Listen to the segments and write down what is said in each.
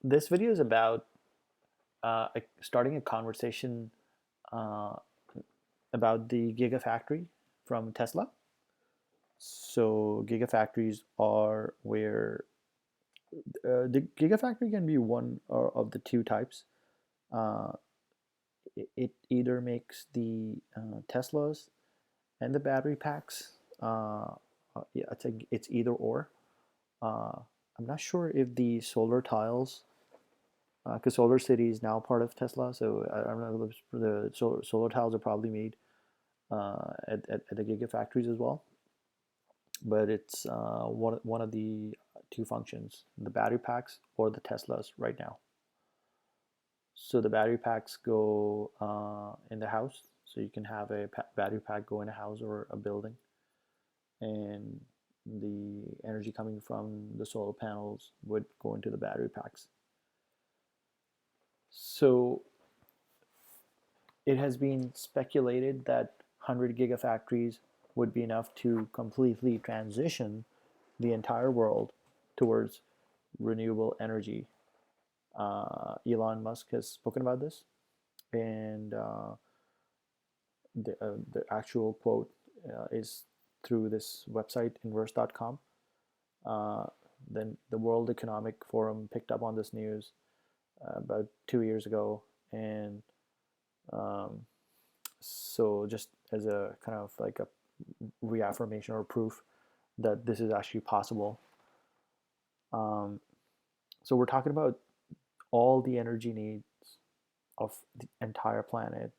This video is about starting a conversation uh, about the Gigafactory from Tesla. So Gigafactories are where the Gigafactory can be one of the two types. Uh, it either makes the Teslas and the battery packs. Yeah, it's either or. Uh, I'm not sure if the solar tiles because Solar City is now part of Tesla. So I don't know if the solar tiles are probably made at the Gigafactories as well. But it's one of the two functions: the battery packs or the Teslas right now. So the battery packs go in the house, so you can have a battery pack go in a house or a building, and the energy coming from the solar panels would go into the battery packs. So it has been speculated that 100 gigafactories would be enough to completely transition the entire world towards renewable energy. Elon Musk has spoken about this, and the actual quote is through this website, inverse.com. Uh, then the World Economic Forum picked up on this news about 2 years ago, and um, so just as a kind of like a reaffirmation or proof that this is actually possible. Um, so we're talking about all the energy needs of the entire planet,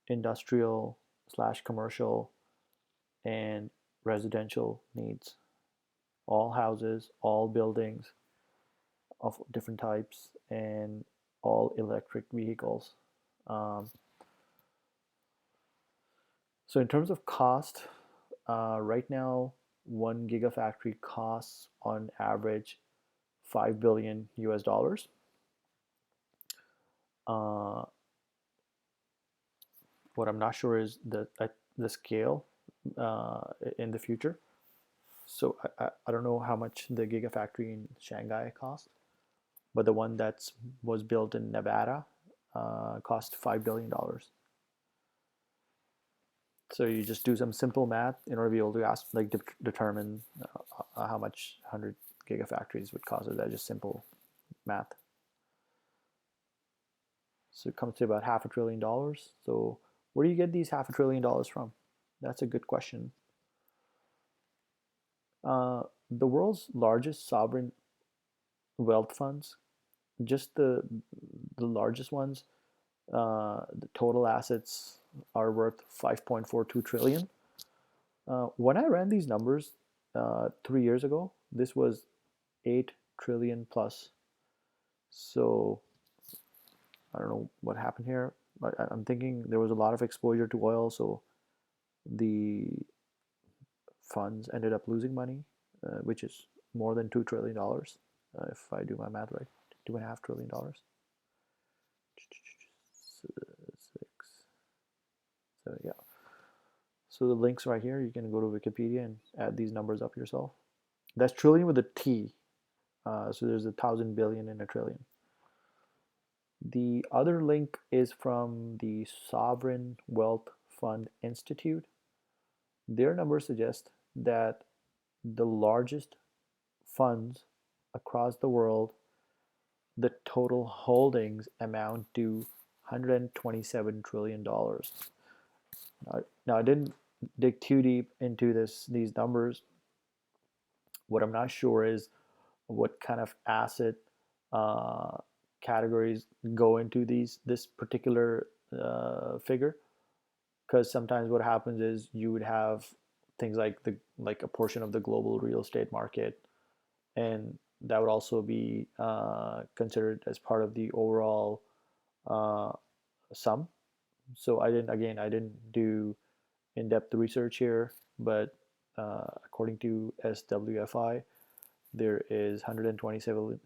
industrial slash commercial and residential needs, all houses, all buildings of different types, and all electric vehicles. Um, so in terms of cost, right now, one gigafactory costs on average 5 billion US dollars. Uh, what I'm not sure is the scale in the future. So I don't know how much the gigafactory in Shanghai cost, but the one that was built in Nevada cost $5 billion. So you just do some simple math in order to be able to ask, like, determine how much 100 gigafactories would cost. That's just simple math. So it comes to about $500 billion. So where do you get these $500 billion from? That's a good question. The world's largest sovereign wealth funds, just the largest ones, the total assets are worth 5.42 trillion. When I ran these numbers 3 years ago, this was 8 trillion plus. So I don't know what happened here, but I'm thinking there was a lot of exposure to oil, so the funds ended up losing money, which is more than $2 trillion, if I do my math right. $2.5 trillion. Six. So yeah. So the links right here. You can go to Wikipedia and add these numbers up yourself. That's trillion with a T. So there's 1,000 billion and a trillion. The other link is from the Sovereign Wealth Fund Institute. Their numbers suggest that the largest funds across the world, the total holdings amount to $127 trillion. Now I didn't dig too deep into these numbers. What I'm not sure is what kind of asset uh, categories go into this particular figure, because sometimes what happens is you would have things like a portion of the global real estate market, and that would also be considered as part of the overall uh, sum. So I didn't do in-depth research here, but according to SWFI, there is 127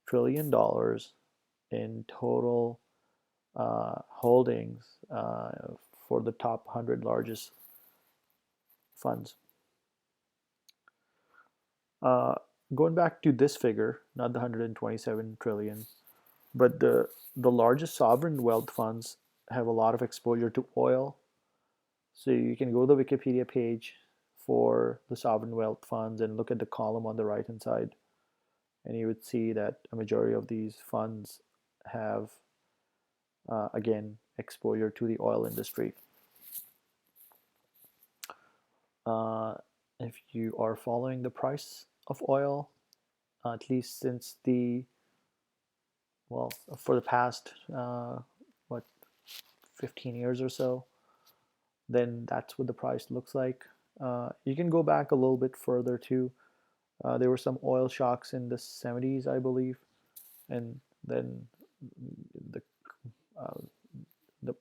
trillion dollars in total holdings for the top 100 largest funds. Uh, Going back to this figure, not the 127 trillion, but the largest sovereign wealth funds have a lot of exposure to oil. So you can go to the Wikipedia page for the sovereign wealth funds and look at the column on the right hand side, and you would see that a majority of these funds have, again, exposure to the oil industry. Uh, if you are following the price of oil, at least since the, well, for the past, what, 15 years or so, then that's what the price looks like. You can go back a little bit further too. There were some oil shocks in the 70s, I believe, and then the uh,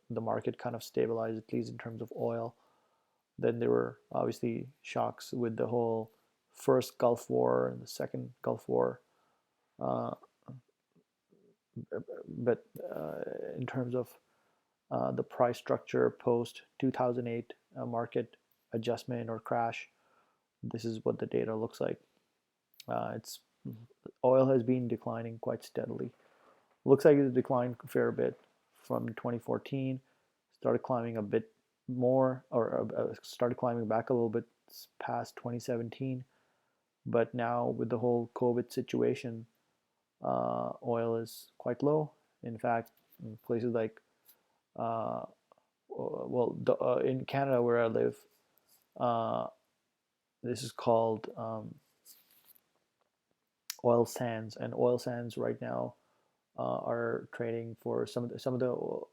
the market kind of stabilized, at least in terms of oil. Then there were obviously shocks with the whole first Gulf War and the second Gulf War. Uh, but in terms of the price structure post 2008 market adjustment or crash, this is what the data looks like. It's Oil has been declining quite steadily. Looks like it's declined a fair bit from 2014. Started climbing a bit more, or started climbing back a little bit past 2017. But now with the whole COVID situation, oil is quite low. In fact, in places like, well, in Canada where I live, uh, this is called oil sands, and oil sands right now are trading for some of the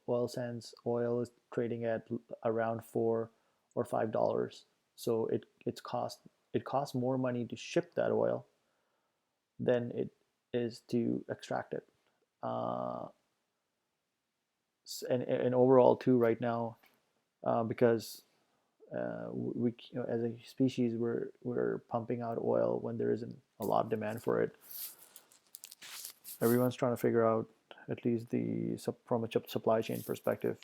oil sands oil is trading at around $4 or $5. So it costs more money to ship that oil than it is to extract it. Uh, and overall too right now, because we, as a species, we're pumping out oil when there isn't a lot of demand for it. Everyone's trying to figure out, at least from a supply chain perspective,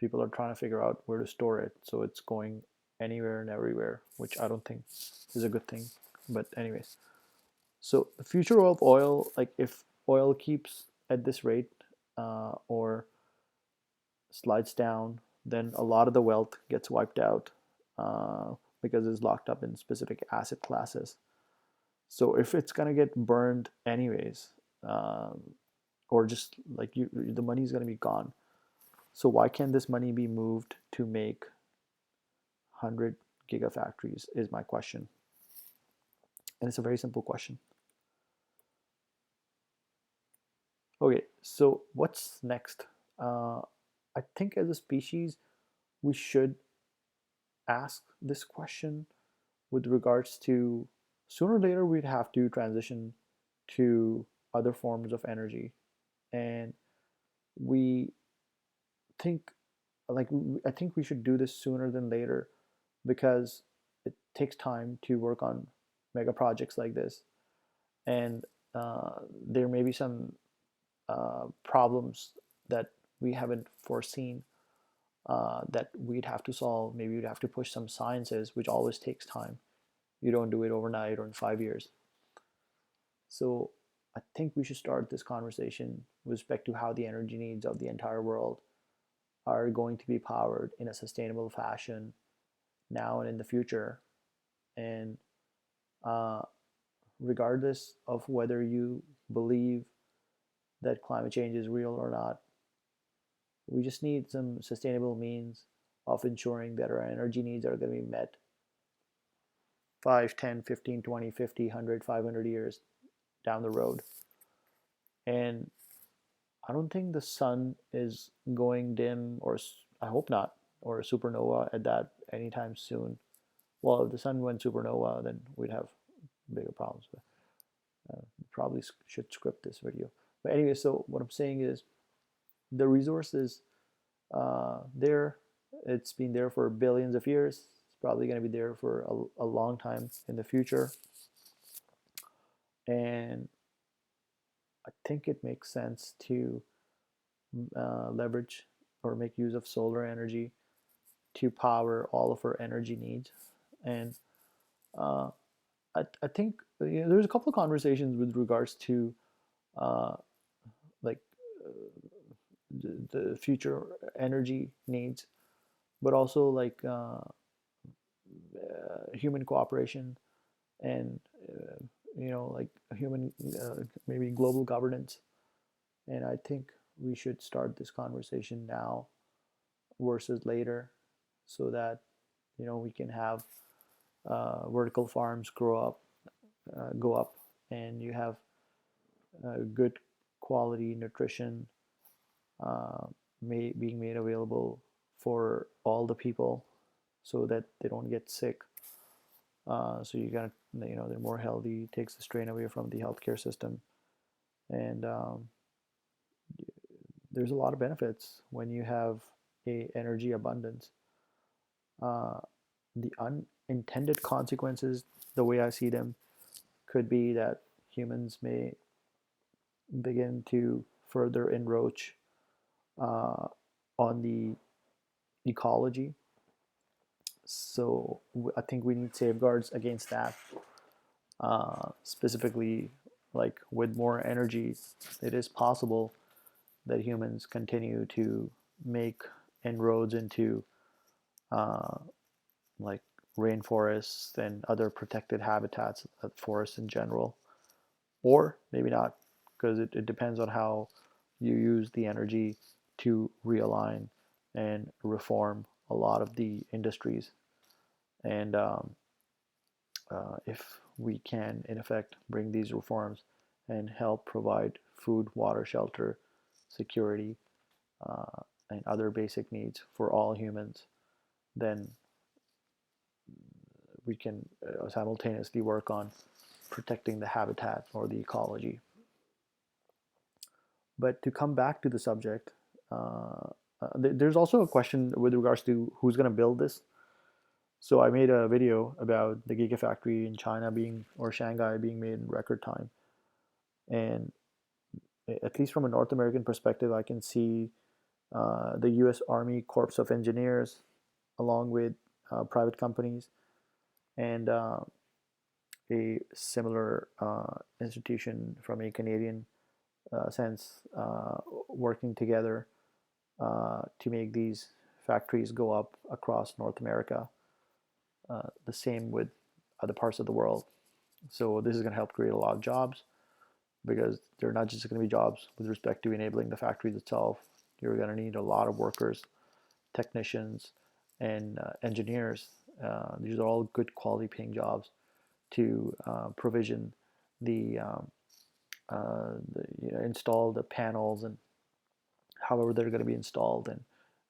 people are trying to figure out where to store it, so it's going anywhere and everywhere, which I don't think is a good thing. But anyways, so the future of oil, like if oil keeps at this rate, or slides down, then a lot of the wealth gets wiped out, because it's locked up in specific asset classes. So if it's gonna get burned anyways, um, or just like the money's gonna be gone. So why can't this money be moved to make 100 gigafactories? Is my question, and it's a very simple question. Okay, so what's next? Uh, I think as a species, we should ask this question with regards to, sooner or later we'd have to transition to other forms of energy, and we think, like, I think we should do this sooner than later, because it takes time to work on mega projects like this, and there may be some problems that we haven't foreseen, that we'd have to solve. Maybe we'd have to push some sciences, which always takes time. You don't do it overnight or in 5 years. So I think we should start this conversation with respect to how the energy needs of the entire world are going to be powered in a sustainable fashion now and in the future. And uh, regardless of whether you believe that climate change is real or not, we just need some sustainable means of ensuring that our energy needs are going to be met 5, 10, 15, 20, 50, 100, 500 years down the road. And I don't think the sun is going dim, or I hope not, or a supernova at that anytime soon. Well, if the sun went supernova, then we'd have bigger problems. But probably should script this video. But anyway, so what I'm saying is the resource is there. It's been there for billions of years. It's probably going to be there for a long time in the future. And I think it makes sense to leverage or make use of solar energy to power all of our energy needs. And I think there's a couple of conversations with regards to uh, like the future energy needs, but also like human cooperation and like human maybe global governance. And I think we should start this conversation now versus later, so that we can have vertical farms go up, and you have good quality nutrition uh, being made available for all the people, so that they don't get sick. So you got they're more healthy, takes the strain away from the healthcare system, and there's a lot of benefits when you have a energy abundance. Uh, the unintended consequences, the way I see them, could be that humans may begin to further encroach uh, on the ecology. So I think we need safeguards against that. Specifically, like with more energy, it is possible that humans continue to make inroads into uh, like rainforests and other protected habitats, forests in general, or maybe not, because it depends on how you use the energy to realign and reform a lot of the industries. And if we can, in effect, bring these reforms and help provide food, water, shelter, security, uh, and other basic needs for all humans, then we can simultaneously work on protecting the habitat or the ecology. But to come back to the subject, there's also a question with regards to who's going to build this. So I made a video about the Gigafactory in China being, or Shanghai being made in record time. And at least from a North American perspective, I can see the U.S. Army Corps of Engineers, along with private companies, and a similar institution from a Canadian sense, working together to make these factories go up across North America. The same with other parts of the world. So this is going to help create a lot of jobs, because they're not just going to be jobs with respect to enabling the factories itself. You're going to need a lot of workers, technicians, and engineers. These are all good quality paying jobs to provision install the panels, and however they're going to be installed, and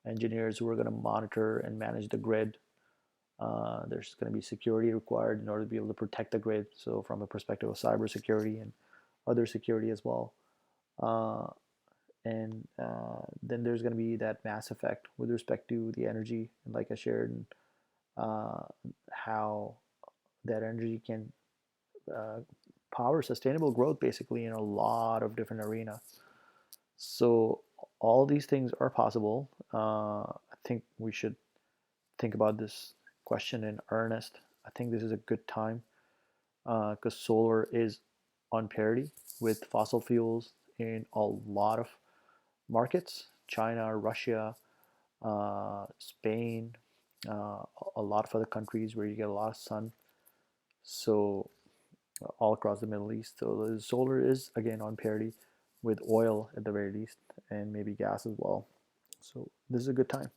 engineers who are going to monitor and manage the grid. There's going to be security required in order to be able to protect the grid. So from a perspective of cybersecurity and other security as well. Uh, and then there's going to be that mass effect with respect to the energy, and like I shared, and uh, how that energy can uh, power sustainable growth basically in a lot of different arenas. So all these things are possible. I think we should think about this question in earnest. I think this is a good time, because solar is on parity with fossil fuels in a lot of markets: China, Russia, Spain, uh, a lot of other countries where you get a lot of sun. So all across the Middle East. So the solar is again on parity with oil at the very least, and maybe gas as well. So this is a good time.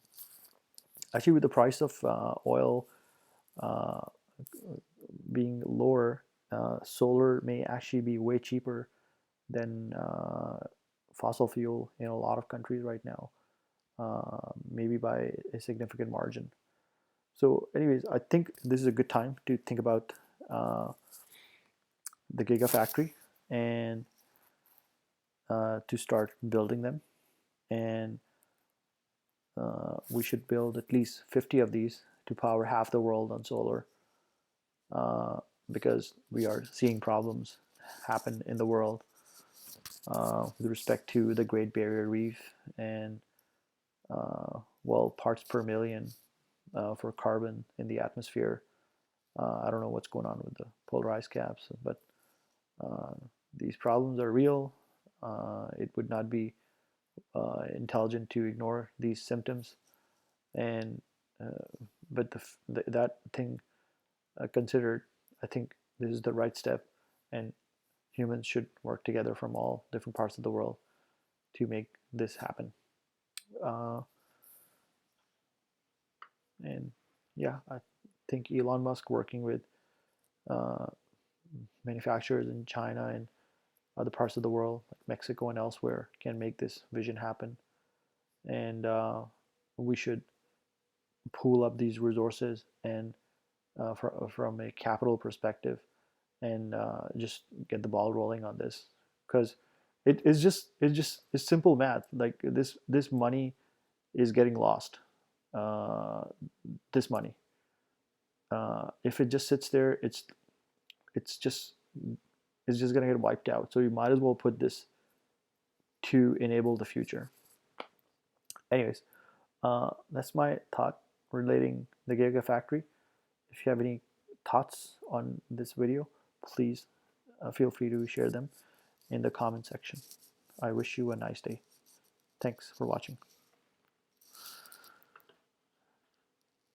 Actually, with the price of oil uh, being lower, solar may actually be way cheaper than fossil fuel in a lot of countries right now, maybe by a significant margin. So, anyways, I think this is a good time to think about uh, the Gigafactory, and to start building them. And we should build at least 50 of these to power half the world on solar, uh, because we are seeing problems happen in the world with respect to the Great Barrier Reef, and well, parts per million for carbon in the atmosphere. I don't know what's going on with the polar ice caps, but these problems are real. It would not be intelligent to ignore these symptoms, and but that thing considered, I think this is the right step, and humans should work together from all different parts of the world to make this happen. Uh, and yeah, I think Elon Musk working with uh, manufacturers in China and other parts of the world, like Mexico and elsewhere, can make this vision happen. And we should pool up these resources and from a capital perspective, and just get the ball rolling on this, because it's simple math. Like this money is getting lost. Uh, this money, if it just sits there, it's just it's just gonna get wiped out. So you might as well put this to enable the future. Anyways, that's my thought relating the Gigafactory. If you have any thoughts on this video, please feel free to share them in the comment section. I wish you a nice day. Thanks for watching.